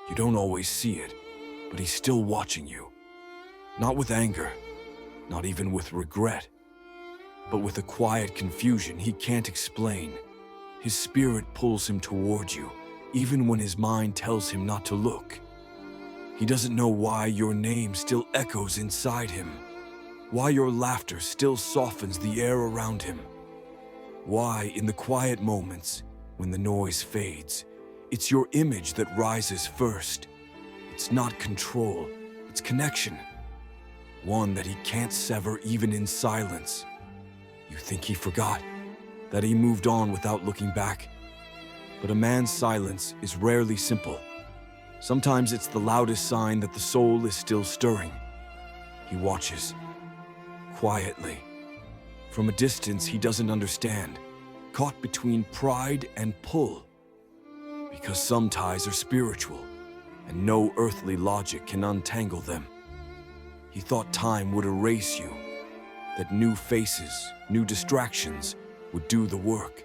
You don't always see it, but he's still watching you. Not with anger, not even with regret, but with a quiet confusion he can't explain. His spirit pulls him toward you, even when his mind tells him not to look. He doesn't know why your name still echoes inside him, why your laughter still softens the air around him, why in the quiet moments, when the noise fades, it's your image that rises first. It's not control, it's connection. One that he can't sever even in silence. You think he forgot, that he moved on without looking back. But a man's silence is rarely simple. Sometimes it's the loudest sign that the soul is still stirring. He watches, quietly. From a distance he doesn't understand, caught between pride and pull. Because some ties are spiritual, and no earthly logic can untangle them. He thought time would erase you, that new faces, new distractions would do the work.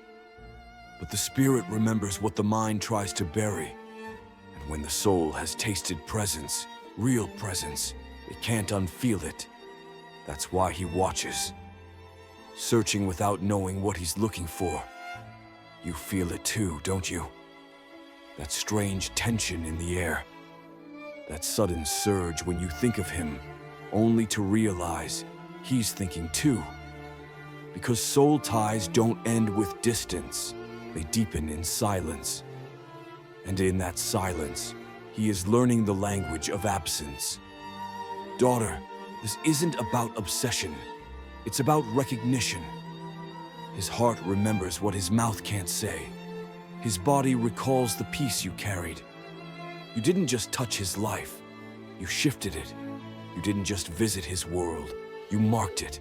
But the spirit remembers what the mind tries to bury. And when the soul has tasted presence, real presence, it can't unfeel it. That's why he watches, searching without knowing what he's looking for. You feel it too, don't you? That strange tension in the air. That sudden surge when you think of him, only to realize he's thinking too. Because soul ties don't end with distance, they deepen in silence. And in that silence, he is learning the language of absence. Daughter, this isn't about obsession, it's about recognition. His heart remembers what his mouth can't say. His body recalls the peace you carried. You didn't just touch his life, you shifted it. You didn't just visit his world, you marked it.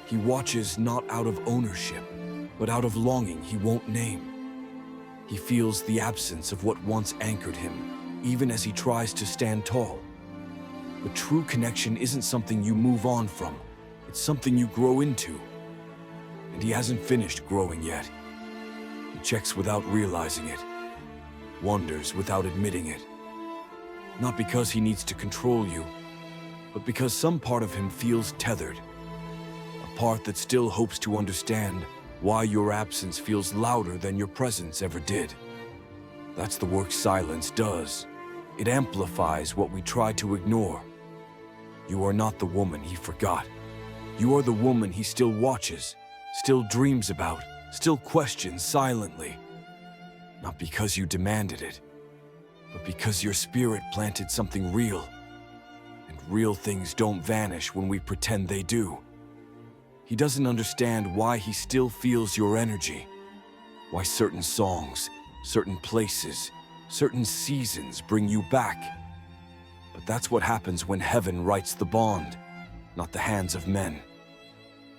He watches not out of ownership, but out of longing he won't name. He feels the absence of what once anchored him, even as he tries to stand tall. But true connection isn't something you move on from, it's something you grow into. And he hasn't finished growing yet. He checks without realizing it, wonders without admitting it. Not because he needs to control you, but because some part of him feels tethered. A part that still hopes to understand why your absence feels louder than your presence ever did. That's the work silence does. It amplifies what we try to ignore. You are not the woman he forgot. You are the woman he still watches, still dreams about, still questions silently. Not because you demanded it, but because your spirit planted something real. And real things don't vanish when we pretend they do. He doesn't understand why he still feels your energy, why certain songs, certain places, certain seasons bring you back. But that's what happens when heaven writes the bond, not the hands of men.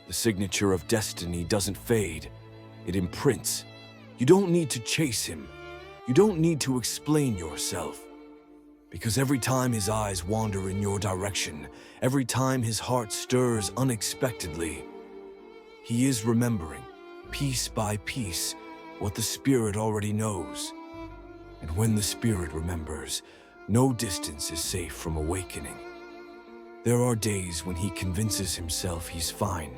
The signature of destiny doesn't fade, it imprints. You don't need to chase him. You don't need to explain yourself. Because every time his eyes wander in your direction, every time his heart stirs unexpectedly, he is remembering, piece by piece, what the spirit already knows. And when the spirit remembers, no distance is safe from awakening. There are days when he convinces himself he's fine,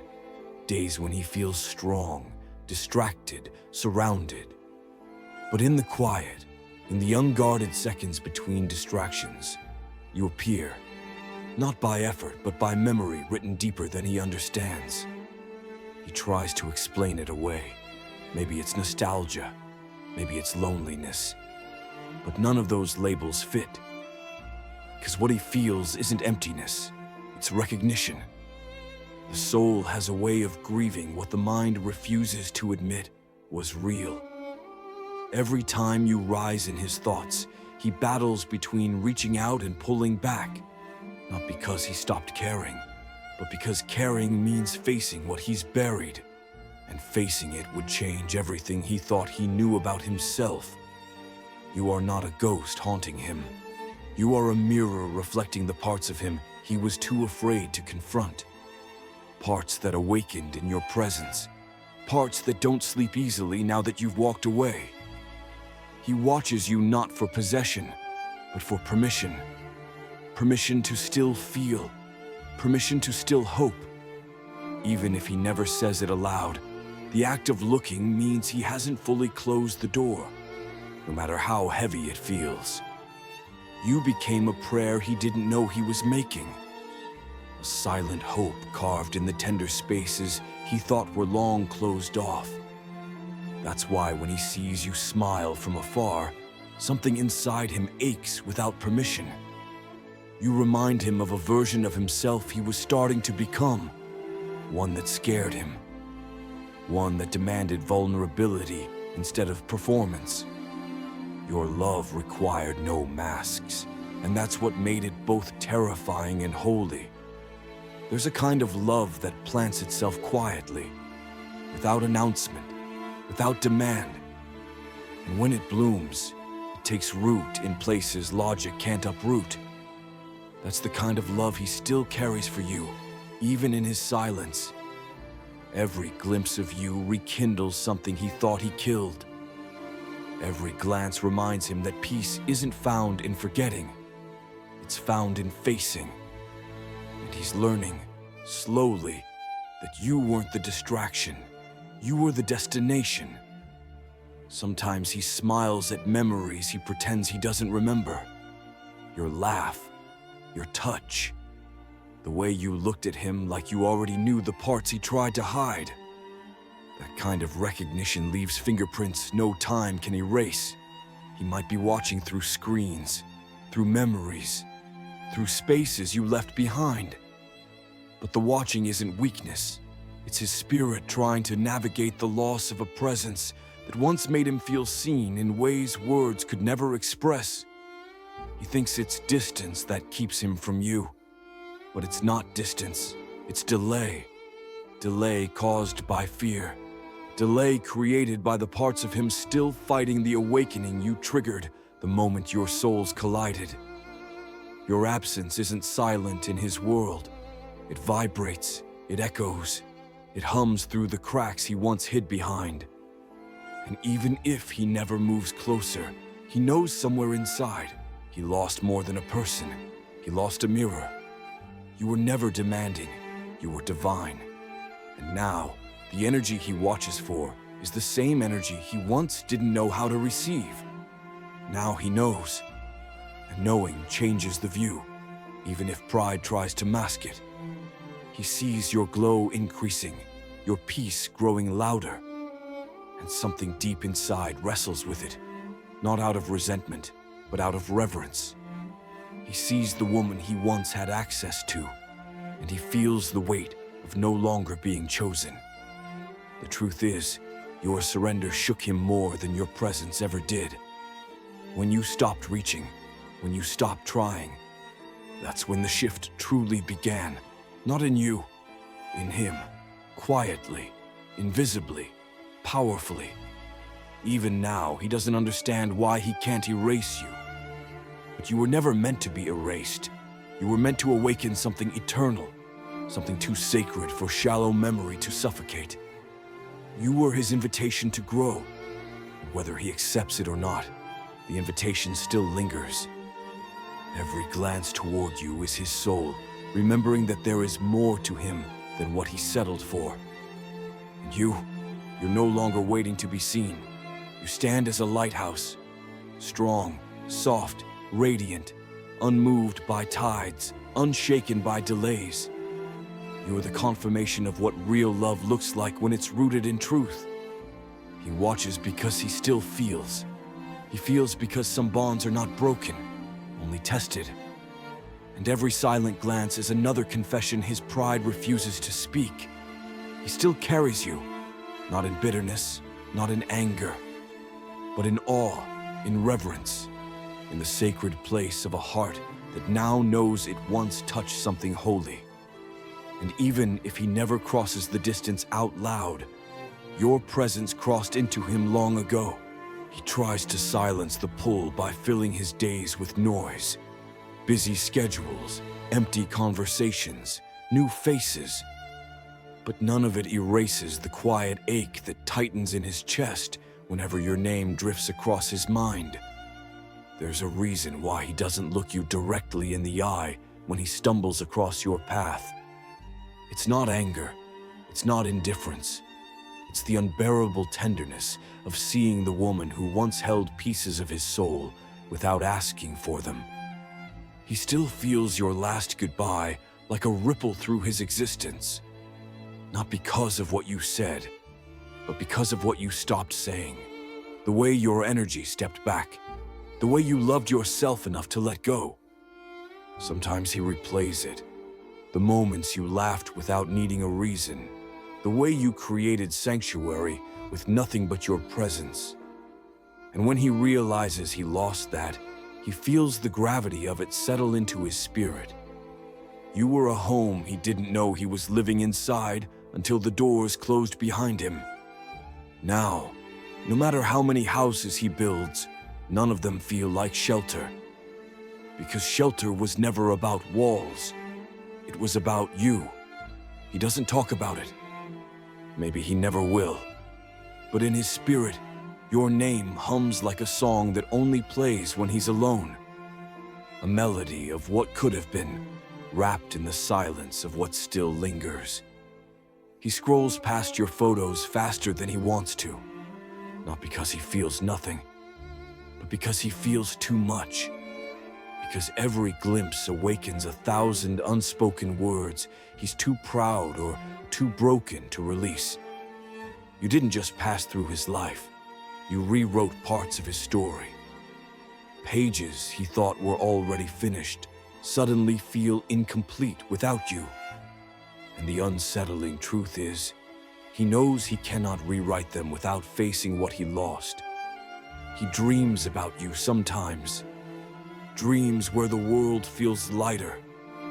days when he feels strong, distracted, surrounded. But in the quiet, in the unguarded seconds between distractions, you appear, not by effort, but by memory written deeper than he understands. He tries to explain it away. Maybe it's nostalgia, maybe it's loneliness, but none of those labels fit. Because what he feels isn't emptiness, it's recognition. The soul has a way of grieving what the mind refuses to admit was real. Every time you rise in his thoughts, he battles between reaching out and pulling back, not because he stopped caring, but because caring means facing what he's buried, and facing it would change everything he thought he knew about himself. You are not a ghost haunting him. You are a mirror reflecting the parts of him he was too afraid to confront. Parts that awakened in your presence. Parts that don't sleep easily now that you've walked away. He watches you not for possession, but for permission. Permission to still feel. Permission to still hope. Even if he never says it aloud, the act of looking means he hasn't fully closed the door, no matter how heavy it feels. You became a prayer he didn't know he was making. A silent hope carved in the tender spaces he thought were long closed off. That's why when he sees you smile from afar, something inside him aches without permission. You remind him of a version of himself he was starting to become, one that scared him, one that demanded vulnerability instead of performance. Your love required no masks, and that's what made it both terrifying and holy. There's a kind of love that plants itself quietly, without announcement, without demand. And when it blooms, it takes root in places logic can't uproot. That's the kind of love he still carries for you, even in his silence. Every glimpse of you rekindles something he thought he killed. Every glance reminds him that peace isn't found in forgetting. It's found in facing. And he's learning, slowly, that you weren't the distraction. You were the destination. Sometimes he smiles at memories he pretends he doesn't remember. Your laugh, your touch, the way you looked at him like you already knew the parts he tried to hide. That kind of recognition leaves fingerprints no time can erase. He might be watching through screens, through memories, through spaces you left behind. But the watching isn't weakness. It's his spirit trying to navigate the loss of a presence that once made him feel seen in ways words could never express. He thinks it's distance that keeps him from you. But it's not distance, it's delay. Delay caused by fear. Delay created by the parts of him still fighting the awakening you triggered the moment your souls collided. Your absence isn't silent in his world. It vibrates, it echoes, it hums through the cracks he once hid behind. And even if he never moves closer, he knows somewhere inside, he lost more than a person. He lost a mirror. You were never demanding, you were divine. And now, the energy he watches for is the same energy he once didn't know how to receive. Now he knows, and knowing changes the view, even if pride tries to mask it. He sees your glow increasing, your peace growing louder, and something deep inside wrestles with it, not out of resentment, but out of reverence. He sees the woman he once had access to, and he feels the weight of no longer being chosen. The truth is, your surrender shook him more than your presence ever did. When you stopped reaching, when you stopped trying, that's when the shift truly began. Not in you, in him, quietly, invisibly, powerfully. Even now, he doesn't understand why he can't erase you. But you were never meant to be erased. You were meant to awaken something eternal, something too sacred for shallow memory to suffocate. You were his invitation to grow, and whether he accepts it or not, the invitation still lingers. Every glance toward you is his soul, remembering that there is more to him than what he settled for. And you're no longer waiting to be seen. You stand as a lighthouse, strong, soft, radiant, unmoved by tides, unshaken by delays. You are the confirmation of what real love looks like when it's rooted in truth. He watches because he still feels. He feels because some bonds are not broken, only tested. And every silent glance is another confession his pride refuses to speak. He still carries you, not in bitterness, not in anger, but in awe, in reverence, in the sacred place of a heart that now knows it once touched something holy. And even if he never crosses the distance out loud, your presence crossed into him long ago. He tries to silence the pull by filling his days with noise. Busy schedules, empty conversations, new faces. But none of it erases the quiet ache that tightens in his chest whenever your name drifts across his mind. There's a reason why he doesn't look you directly in the eye when he stumbles across your path. It's not anger, it's not indifference. It's the unbearable tenderness of seeing the woman who once held pieces of his soul without asking for them. He still feels your last goodbye like a ripple through his existence. Not because of what you said, but because of what you stopped saying. The way your energy stepped back. The way you loved yourself enough to let go. Sometimes he replays it. The moments you laughed without needing a reason. The way you created sanctuary with nothing but your presence. And when he realizes he lost that, he feels the gravity of it settle into his spirit. You were a home he didn't know he was living inside until the doors closed behind him. Now, no matter how many houses he builds, none of them feel like shelter. Because shelter was never about walls. It was about you. He doesn't talk about it. Maybe he never will. But in his spirit, your name hums like a song that only plays when he's alone. A melody of what could have been, wrapped in the silence of what still lingers. He scrolls past your photos faster than he wants to. Not because he feels nothing, but because he feels too much. Because every glimpse awakens 1,000 unspoken words he's too proud or too broken to release. You didn't just pass through his life, you rewrote parts of his story. Pages he thought were already finished suddenly feel incomplete without you. And the unsettling truth is, he knows he cannot rewrite them without facing what he lost. He dreams about you sometimes. Dreams where the world feels lighter,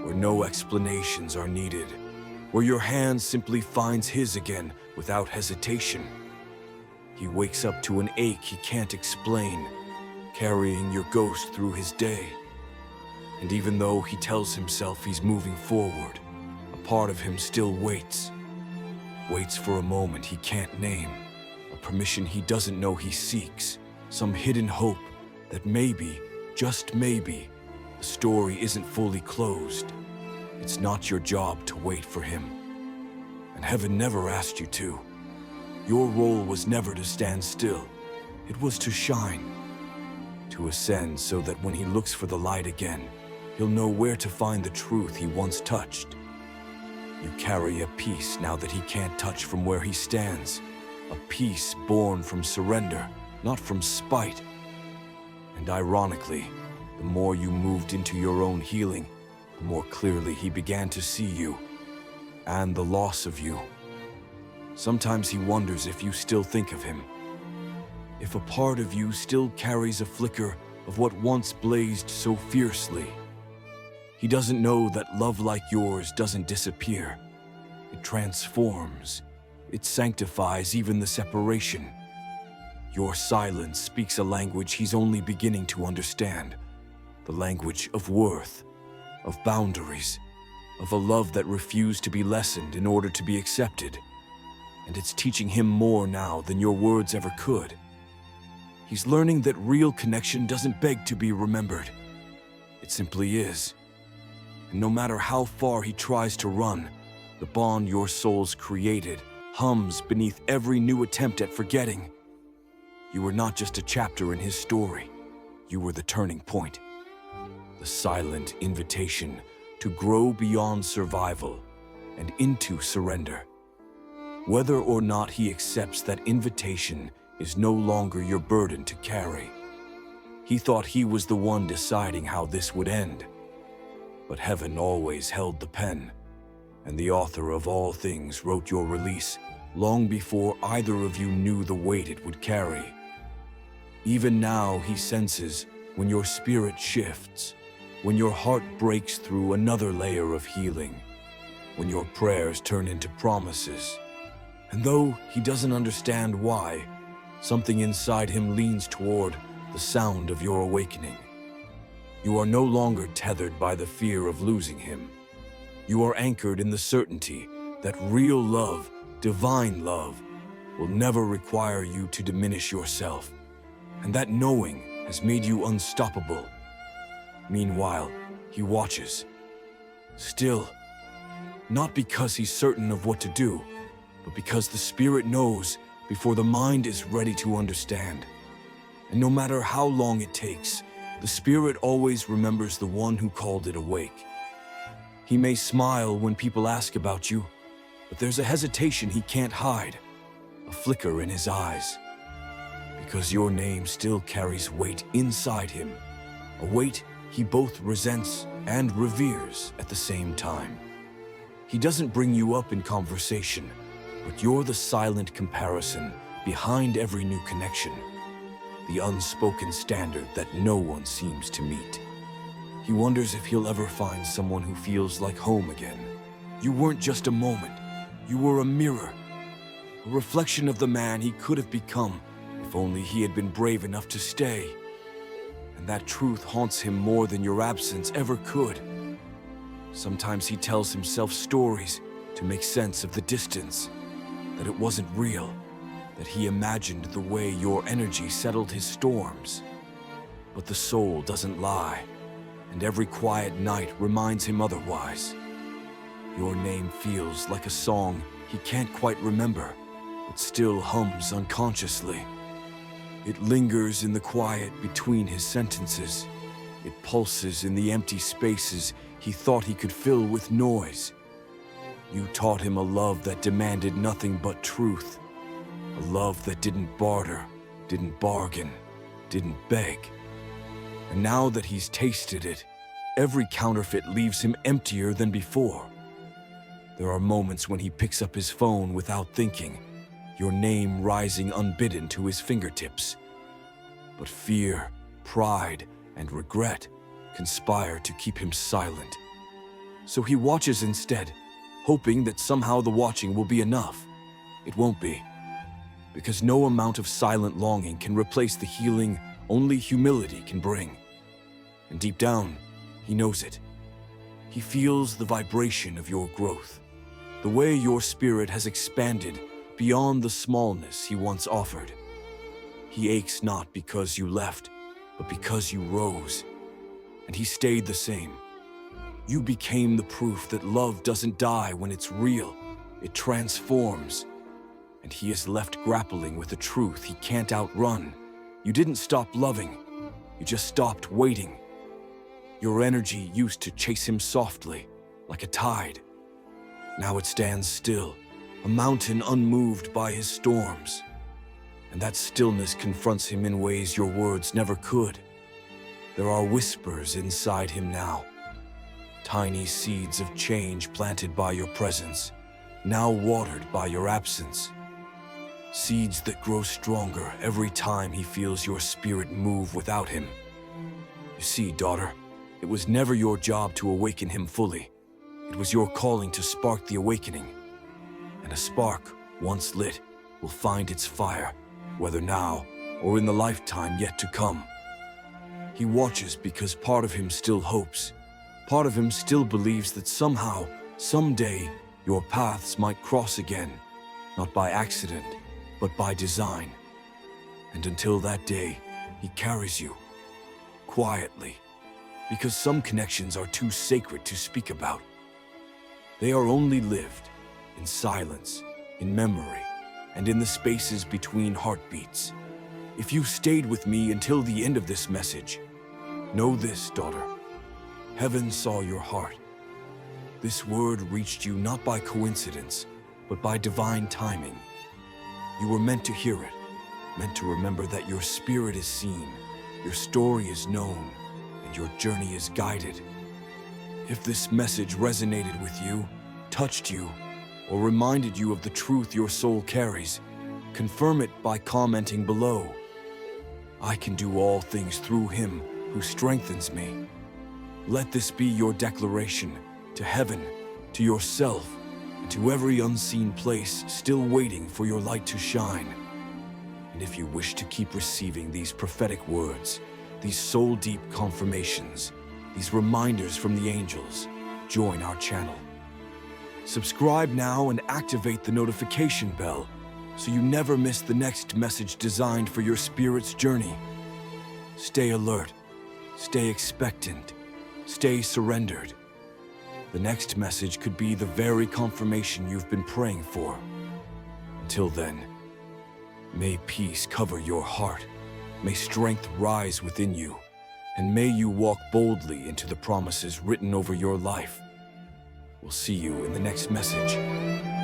where no explanations are needed, where your hand simply finds his again without hesitation. He wakes up to an ache he can't explain, carrying your ghost through his day. And even though he tells himself he's moving forward, a part of him still waits. Waits for a moment he can't name, a permission he doesn't know he seeks, some hidden hope that maybe, just maybe, the story isn't fully closed. It's not your job to wait for him. And heaven never asked you to. Your role was never to stand still. It was to shine, to ascend so that when he looks for the light again, he'll know where to find the truth he once touched. You carry a peace now that he can't touch from where he stands. A peace born from surrender, not from spite. And ironically, the more you moved into your own healing, the more clearly he began to see you, and the loss of you. Sometimes he wonders if you still think of him, if a part of you still carries a flicker of what once blazed so fiercely. He doesn't know that love like yours doesn't disappear. It transforms. It sanctifies even the separation. Your silence speaks a language he's only beginning to understand. The language of worth, of boundaries, of a love that refused to be lessened in order to be accepted. And it's teaching him more now than your words ever could. He's learning that real connection doesn't beg to be remembered. It simply is. And no matter how far he tries to run, the bond your souls created hums beneath every new attempt at forgetting. You were not just a chapter in his story. You were the turning point. The silent invitation to grow beyond survival and into surrender. Whether or not he accepts that invitation is no longer your burden to carry. He thought he was the one deciding how this would end. But heaven always held the pen, and the author of all things wrote your release long before either of you knew the weight it would carry. Even now he senses when your spirit shifts, when your heart breaks through another layer of healing, when your prayers turn into promises. And though he doesn't understand why, something inside him leans toward the sound of your awakening. You are no longer tethered by the fear of losing him. You are anchored in the certainty that real love, divine love, will never require you to diminish yourself. And that knowing has made you unstoppable. Meanwhile, he watches. Still, not because he's certain of what to do, but because the spirit knows before the mind is ready to understand. And no matter how long it takes, the spirit always remembers the one who called it awake. He may smile when people ask about you, but there's a hesitation he can't hide, a flicker in his eyes. Because your name still carries weight inside him, a weight he both resents and reveres at the same time. He doesn't bring you up in conversation, but you're the silent comparison behind every new connection, the unspoken standard that no one seems to meet. He wonders if he'll ever find someone who feels like home again. You weren't just a moment, you were a mirror, a reflection of the man he could have become if only he had been brave enough to stay. And that truth haunts him more than your absence ever could. Sometimes he tells himself stories to make sense of the distance, that it wasn't real, that he imagined the way your energy settled his storms. But the soul doesn't lie, and every quiet night reminds him otherwise. Your name feels like a song he can't quite remember, but still hums unconsciously. It lingers in the quiet between his sentences. It pulses in the empty spaces he thought he could fill with noise. You taught him a love that demanded nothing but truth. A love that didn't barter, didn't bargain, didn't beg. And now that he's tasted it, every counterfeit leaves him emptier than before. There are moments when he picks up his phone without thinking, your name rising unbidden to his fingertips. But fear, pride, and regret conspire to keep him silent. So he watches instead, hoping that somehow the watching will be enough. It won't be, because no amount of silent longing can replace the healing only humility can bring. And deep down, he knows it. He feels the vibration of your growth, the way your spirit has expanded beyond the smallness he once offered. He aches not because you left, but because you rose. And he stayed the same. You became the proof that love doesn't die when it's real, it transforms. And he is left grappling with a truth he can't outrun. You didn't stop loving, you just stopped waiting. Your energy used to chase him softly, like a tide. Now it stands still, a mountain unmoved by his storms. And that stillness confronts him in ways your words never could. There are whispers inside him now, tiny seeds of change planted by your presence, now watered by your absence. Seeds that grow stronger every time he feels your spirit move without him. You see, daughter, it was never your job to awaken him fully. It was your calling to spark the awakening. And a spark, once lit, will find its fire, whether now or in the lifetime yet to come. He watches because part of him still hopes. Part of him still believes that somehow, someday, your paths might cross again, not by accident, but by design. And until that day, he carries you, quietly, because some connections are too sacred to speak about. They are only lived in silence, in memory, and in the spaces between heartbeats. If you stayed with me until the end of this message, know this, daughter. Heaven saw your heart. This word reached you not by coincidence, but by divine timing. You were meant to hear it, meant to remember that your spirit is seen, your story is known, and your journey is guided. If this message resonated with you, touched you, or reminded you of the truth your soul carries, confirm it by commenting below. I can do all things through him who strengthens me. Let this be your declaration to heaven, to yourself, and to every unseen place still waiting for your light to shine. And if you wish to keep receiving these prophetic words, these soul-deep confirmations, these reminders from the angels, join our channel. Subscribe now and activate the notification bell so you never miss the next message designed for your spirit's journey. Stay alert. Stay expectant. Stay surrendered. The next message could be the very confirmation you've been praying for. Until then, may peace cover your heart. May strength rise within you. And may you walk boldly into the promises written over your life. We'll see you in the next message.